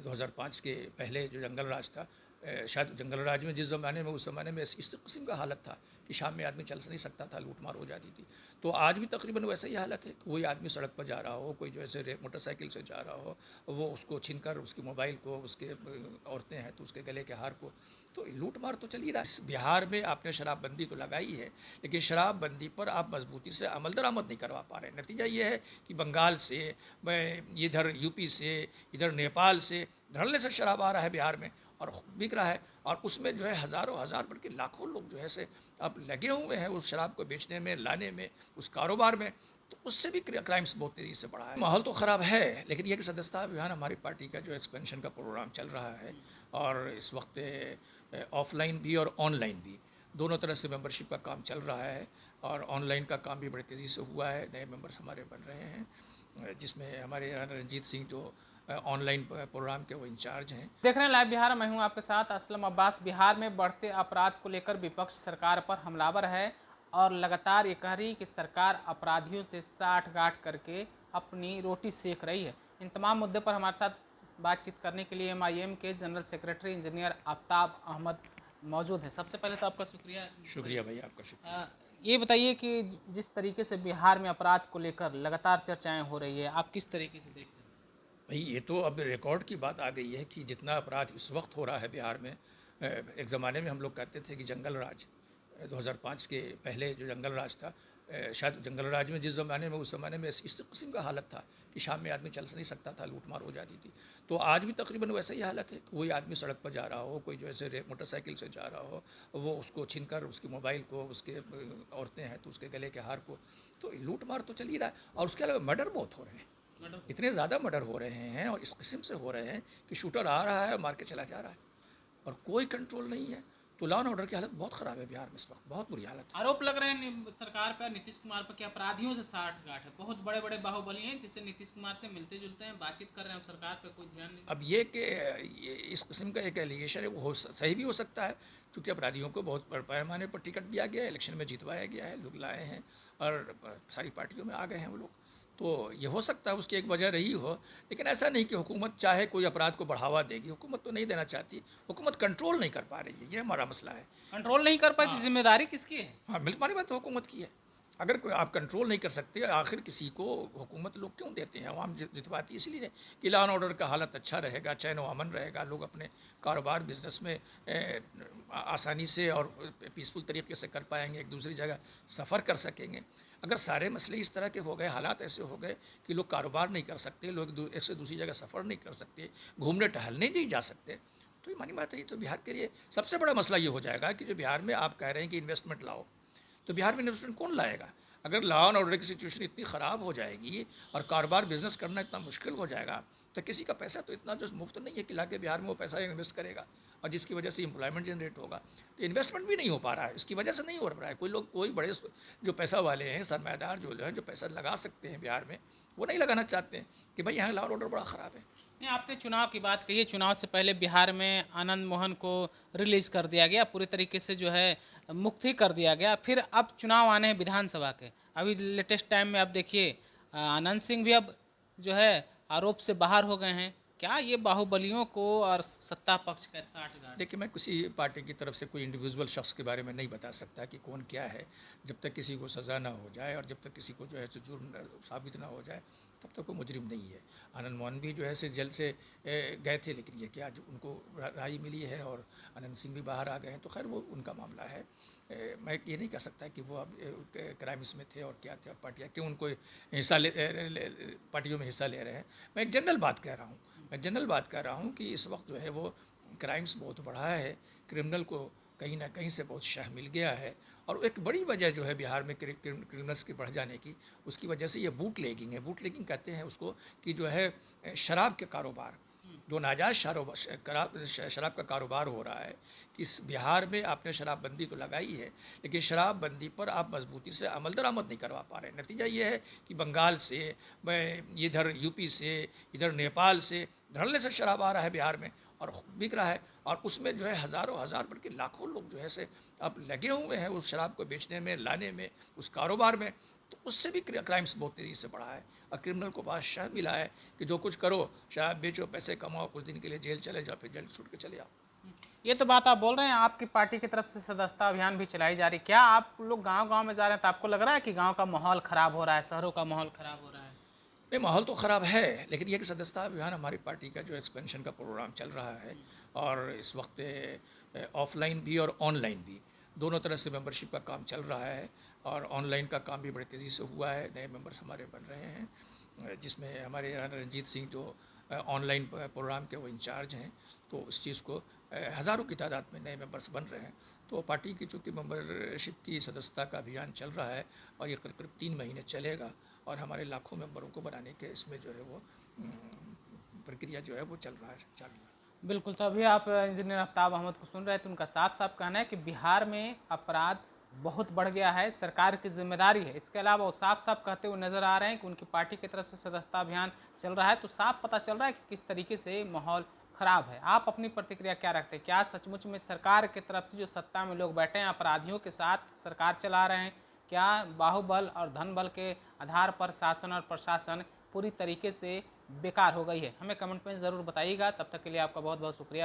2005 के पहले जो जंगल राज था, शायद जंगल राज में जिस ज़माने में, उस ज़माने में इस किस्म का हालत था कि शाम में आदमी चल नहीं सकता था, लूट मार हो जाती थी। तो आज भी तकरीबन वैसा ही हालत है कि कोई आदमी सड़क पर जा रहा हो, कोई जो ऐसे मोटरसाइकिल से जा रहा हो, वो उसको छीनकर उसकी मोबाइल को, उसके औरतें हैं तो उसके गले के हार को, तो लूट मार तो चल ही रहा है। बिहार में आपने शराबबंदी तो लगाई है, लेकिन शराबबंदी पर आप मजबूती से अमल दरामद नहीं करवा पा रहे। नतीजा ये है कि बंगाल से, इधर यूपी से, इधर नेपाल से धड़ल्ले से शराब आ रहा है बिहार में और बिक रहा है, और उसमें जो है हज़ारों हज़ार बल्कि लाखों लोग जो है से अब लगे हुए हैं उस शराब को बेचने में, लाने में, उस कारोबार में। तो उससे भी क्राइम्स बहुत तेज़ी से बढ़ा है। माहौल तो ख़राब है, लेकिन यह कि सदस्यता अभियान हमारी पार्टी का जो एक्सपेंशन का प्रोग्राम चल रहा है, और इस वक्त ऑफलाइन भी और ऑनलाइन भी दोनों तरह से मेंबरशिप का काम चल रहा है, और ऑनलाइन का काम भी बड़ी तेज़ी से हुआ है। नए मेंबर्स हमारे बन रहे हैं, जिसमें हमारे यहाँ रंजीत सिंह जो ऑनलाइन प्रोग्राम के वो इंचार्ज हैं। देख रहे हैं लाइव बिहार, मैं हूं आपके साथ असलम अब्बास। बिहार में बढ़ते अपराध को लेकर विपक्ष सरकार पर हमलावर है और लगातार ये कह रही कि सरकार अपराधियों से साठ गांठ करके अपनी रोटी सेक रही है। इन तमाम मुद्दे पर हमारे साथ बातचीत करने के लिए MIM के general secretary engineer Aftab Ahmed मौजूद हैं। सबसे पहले तो आपका शुक्रिया। शुक्रिया भाई, आपका शुक्रिया। ये बताइए कि जिस तरीके से बिहार में अपराध को लेकर लगातार चर्चाएं हो रही है, आप किस तरीके से देख रहे हैं? भाई ये तो अब रिकॉर्ड की बात आ गई है कि जितना अपराध इस वक्त हो रहा है बिहार में, एक ज़माने में हम लोग कहते थे कि जंगल राज, 2005 के पहले जो जंगल राज था, शायद जंगल राज में जिस ज़माने में, उस ज़माने में इस किस्म का हालत था कि शाम में आदमी चल नहीं सकता था, लूट मार हो जाती थी। तो आज भी तकरीबन वैसा ही हालत है कि कोई आदमी सड़क पर जा रहा हो, कोई जो ऐसे मोटरसाइकिल से जा रहा हो, वो उसको छीनकर उसकी मोबाइल को, उसके औरतें हैं तो उसके गले के हार को, तो लूट मार तो चल ही रहा है। और उसके अलावा मर्डर बहुत हो रहे हैं, इतने ज़्यादा मर्डर हो रहे हैं और इस किस्म से हो रहे हैं कि शूटर आ रहा है और मार के चला जा रहा है, और कोई कंट्रोल नहीं है। तो लॉ एंड ऑर्डर की हालत बहुत ख़राब है बिहार में इस वक्त, बहुत बुरी हालत है। आरोप लग रहे हैं सरकार पर, नीतीश कुमार पर, कि अपराधियों से साठ गांठ है। बहुत बड़े बड़े बाहुबली हैं जिससे नीतीश कुमार से मिलते जुलते हैं, बातचीत कर रहे हैं, सरकार पर कोई ध्यान नहीं। अब ये कि इस किस्म का एक एलिगेशन है, वो सही भी हो सकता है, क्योंकि अपराधियों को बहुत बड़े पैमाने पर टिकट दिया गया है, इलेक्शन में जितवाया गया है, लोग लाए हैं और सारी पार्टियों में आ गए हैं वो लोग। तो ये हो सकता है उसकी एक वजह रही हो, लेकिन ऐसा नहीं कि हुकूमत चाहे कोई अपराध को बढ़ावा देगी, हुकूमत तो नहीं देना चाहती, हुकूमत कंट्रोल नहीं कर पा रही है, ये हमारा मसला है। कंट्रोल नहीं कर पाई तो हाँ जिम्मेदारी किसकी है? हाँ, मिल हमारी बात तो हुकूमत की है। अगर कोई आप कंट्रोल नहीं कर सकते, आखिर किसी को हुकूमत लोग क्यों देते हैं? अवाम जितवाती इसलिए है कि लॉ एंड ऑर्डर का हालत अच्छा रहेगा, चैन व अमन रहेगा, लोग अपने कारोबार बिजनेस में आसानी से और पीसफुल तरीके से कर पाएंगे, एक दूसरी जगह सफ़र कर सकेंगे। अगर सारे मसले इस तरह के हो गए, हालात ऐसे हो गए कि लोग कारोबार नहीं कर सकते, लोग एक से दूसरी जगह सफ़र नहीं कर सकते, घूमने टहलने नहीं जा सकते, तो ये मानी बात है, ये तो बिहार के लिए सबसे बड़ा मसला ये हो जाएगा कि जो बिहार में आप कह रहे हैं कि इन्वेस्टमेंट लाओ, तो बिहार में इन्वेस्टमेंट कौन लाएगा? अगर लॉ एंड ऑर्डर की सिचुएशन इतनी ख़राब हो जाएगी और कारोबार बिजनेस करना इतना मुश्किल हो जाएगा, तो किसी का पैसा तो इतना जो मुफ्त नहीं है कि लाके बिहार में वो पैसा इन्वेस्ट करेगा, और जिसकी वजह से एम्प्लॉयमेंट जनरेट होगा। तो इन्वेस्टमेंट भी नहीं हो पा रहा है, इसकी वजह से नहीं हो रहा है। कोई लोग, कोई बड़े जो पैसा वाले हैं, सरमायादार जो हैं, जो पैसा लगा सकते हैं बिहार में, वो नहीं लगाना चाहते हैं कि भाई यहाँ लॉ एंड ऑर्डर बड़ा ख़राब है। नहीं, आपने चुनाव की बात कही है। चुनाव से पहले बिहार में आनंद मोहन को रिलीज कर दिया गया, पूरी तरीके से जो है मुक्त ही कर दिया गया। फिर अब चुनाव आने हैं विधानसभा के। अभी लेटेस्ट टाइम में आप देखिए, आनंद सिंह भी अब जो है आरोप से बाहर हो गए हैं। क्या ये बाहुबलियों को और सत्ता पक्ष का साठ गांठ? देखिए, मैं किसी पार्टी की तरफ से कोई इंडिविजुअल शख्स के बारे में नहीं बता सकता कि कौन क्या है। जब तक किसी को सज़ा ना हो जाए और जब तक किसी को जो है सो जुर्म साबित ना हो जाए, तब तक वो मुजरिम नहीं है। आनंद मोहन भी जो है से जेल से गए थे, लेकिन ये कि आज उनको राहत मिली है और आनंद सिंह भी बाहर आ गए हैं, तो खैर वो उनका मामला है। मैं ये नहीं कह सकता कि वो अब क्राइम्स में थे और क्या थे, और पार्टियाँ क्यों उनको हिस्सा पार्टियों में हिस्सा ले रहे हैं। मैं एक जनरल बात कह रहा हूँ, मैं जनरल बात कर रहा हूँ कि इस वक्त जो है वो क्राइम्स बहुत बढ़ा है, क्रिमिनल को कहीं ना कहीं से बहुत शह मिल गया है, और एक बड़ी वजह जो है बिहार में क्रिमिनल्स के बढ़ जाने की, उसकी वजह से ये बूट लेगिंग है। बूट लेगिंग कहते हैं उसको कि जो है शराब के कारोबार, जो नाजायज़ शराब का कारोबार हो रहा है, कि बिहार में आपने शराबबंदी तो लगाई है, लेकिन शराबबंदी पर आप मजबूती से अमल दरामद नहीं करवा पा रहे। नतीजा ये है कि बंगाल से, इधर यूपी से, इधर नेपाल से धड़ल्ले से शराब आ रहा है बिहार में और बिक रहा है, और उसमें जो है हज़ारों हज़ार बल्कि लाखों लोग जो है से अब लगे हुए हैं उस शराब को बेचने में, लाने में, उस कारोबार में। तो उससे भी क्राइम्स बहुत तेज़ी से बढ़ा है और क्रिमिनल को बादशाह मिला है कि जो कुछ करो, शराब बेचो, पैसे कमाओ, कुछ दिन के लिए जेल चले जाओ, फिर जेल छूट के चले आओ। ये तो बात आप बोल रहे हैं, आपकी पार्टी की तरफ से सदस्यता अभियान भी चलाई जा रही है। क्या आप लोग गांव-गांव में जा रहे हैं तो आपको लग रहा है कि गांव का माहौल खराब हो रहा है, शहरों का माहौल खराब हो रहा है? नहीं, माहौल तो ख़राब है, लेकिन ये कि सदस्यता अभियान हमारी पार्टी का जो एक्सपेंशन का प्रोग्राम चल रहा है और इस वक्त ऑफलाइन भी और ऑनलाइन भी दोनों तरह से मेंबरशिप का काम चल रहा है और ऑनलाइन का काम भी बड़ी तेज़ी से हुआ है। नए मेंबर्स हमारे बन रहे हैं, जिसमें हमारे यहाँ रंजीत सिंह जो ऑनलाइन प्रोग्राम के वो इंचार्ज हैं, तो इस चीज़ को हज़ारों की तादाद में नए मेंबर्स बन रहे हैं। तो पार्टी की चूँकि मेंबरशिप की सदस्यता का अभियान चल रहा है और ये करीब करीब 3 महीने चलेगा और हमारे लाखों मेंबरों को बनाने के इसमें जो है वो प्रक्रिया जो है वो चल रहा है, चालू है। बिल्कुल, तो अभी आप इंजीनियर आफ्ताब अहमद को सुन रहे हैं तो उनका साफ-साफ कहना है कि बिहार में अपराध बहुत बढ़ गया है, सरकार की ज़िम्मेदारी है। इसके अलावा वो साफ-साफ कहते हुए नज़र आ रहे हैं कि उनकी पार्टी की तरफ से सदस्यता अभियान चल रहा है, तो साफ पता चल रहा है कि किस तरीके से माहौल खराब है। आप अपनी प्रतिक्रिया क्या रखते हैं? क्या सचमुच में सरकार की तरफ से जो सत्ता में लोग बैठे हैं, अपराधियों के साथ सरकार चला रहे हैं? क्या बाहुबल और धन बल के आधार पर शासन और प्रशासन पूरी तरीके से बेकार हो गई है? हमें कमेंट में ज़रूर बताइएगा। तब तक के लिए आपका बहुत बहुत शुक्रिया।